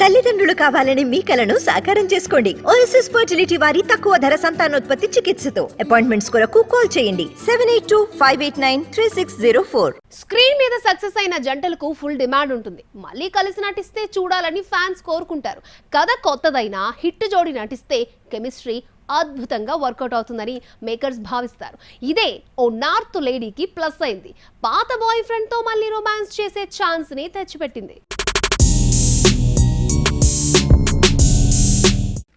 తల్లిదండ్రులు కావాలని మీ కలను సాకారం చేసుకోండి. ఓఎస్ఎస్ ఫర్టిలిటీ వారి తక్కువ ధర సంతానోత్పత్తి చికిత్సతో అపాయింట్మెంట్స్ కొరకు కాల్ చేయండి 7825893604. స్క్రీన్ మీద సక్సెస్ అయిన జంటలకు ఫుల్ డిమాండ్ ఉంటుంది. మళ్ళీ కలిసి నటిస్తే చూడాలని ఫ్యాన్స్ కోరుకుంటారు. కథ కొత్తదైనా హిట్ జోడి నటిస్తే కెమిస్ట్రీ అద్భుతంగా వర్కౌట్ అవుతుందని మేకర్స్ భావిస్తారు. ఇదే ఓ నార్త్ లేడీకి ప్లస్ అయింది. పాత బాయ్ ఫ్రెండ్ తో మళ్ళీ రొమాన్స్ చేసే ఛాన్స్ ని తెచ్చిపెట్టింది.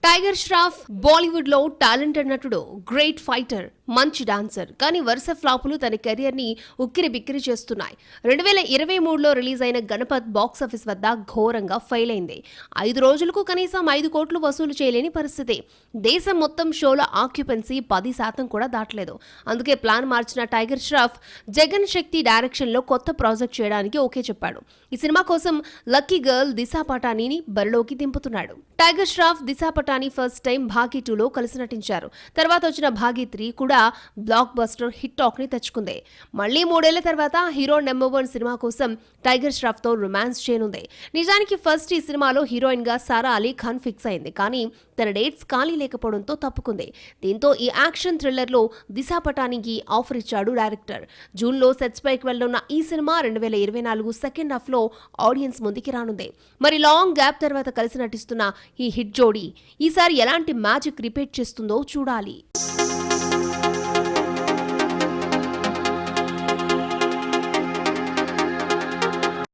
టైగర్ ష్రాఫ్ బాలీవుడ్ లో టాలెంటెడ్ నటుడు, గ్రేట్ ఫైటర్, మంచి డాన్సర్. కానీ వరుస ఫ్లాపులు తన కెరియర్ ని ఉక్కిరి బిక్కిరి చేస్తున్నాయి. 2023లో రిలీజ్ అయిన గణపత్ బాక్సాఫీస్ వద్ద ఘోరంగా ఫెయిల్ అయింది. 5 రోజులకు కనీసం 5 కోట్లు వసూలు చేయలేని పరిస్థితి. దేశం మొత్తం షోల ఆక్యుపెన్సీ 10% కూడా దాటలేదు. అందుకే ప్లాన్ మార్చిన టైగర్ ష్రాఫ్ జగన్ శక్తి డైరెక్షన్ లో కొత్త ప్రాజెక్ట్ చేయడానికి ఓకే చెప్పాడు. ఈ సినిమా కోసం లక్కీ గర్ల్ దిశా పటానీని బరిలోకి దింపుతున్నాడు. టైగర్ ష్రాఫ్, దిశా పటానీ ఫస్ట్ టైం భాగీ 2లో కలిసి నటించారు. తర్వాత వచ్చిన భాగీ 3 కూడా బ్లాక్ బస్టర్ హిట్ టాక్ ని తెచ్చుకుంది. మళ్లీ 3 ఏళ్ల తర్వాత హీరో నెంబర్ 1 సినిమా కోసం టైగర్ ష్రాఫ్ తో రొమాన్స్ చేయనుంది. నిజానికి ఫస్ట్ ఈ సినిమాలో హీరోయిన్ గా సారా అలీ ఖాన్ ఫిక్స్ అయింది. కానీ తన డేట్స్ ఖాళీ లేకపోవడంతో తప్పుకుంది. దీంతో ఈ యాక్షన్ థ్రిల్లర్ లో దిశా పటానీకి ఆఫర్ ఇచ్చాడు డైరెక్టర్. జూన్ లో సెట్స్ పైకి వెళ్లనున్న ఈ సినిమా 2024 సెకండ్ హాఫ్ లో ఆడియన్స్ ముందుకి రానుంది. మరి లాంగ్ గ్యాప్ తర్వాత కలిసి నటిస్తున్న ఈ హిట్ జోడీ ఈసారి ఎలాంటి మ్యాజిక్ రిపీట్ చేస్తుందో చూడాలి.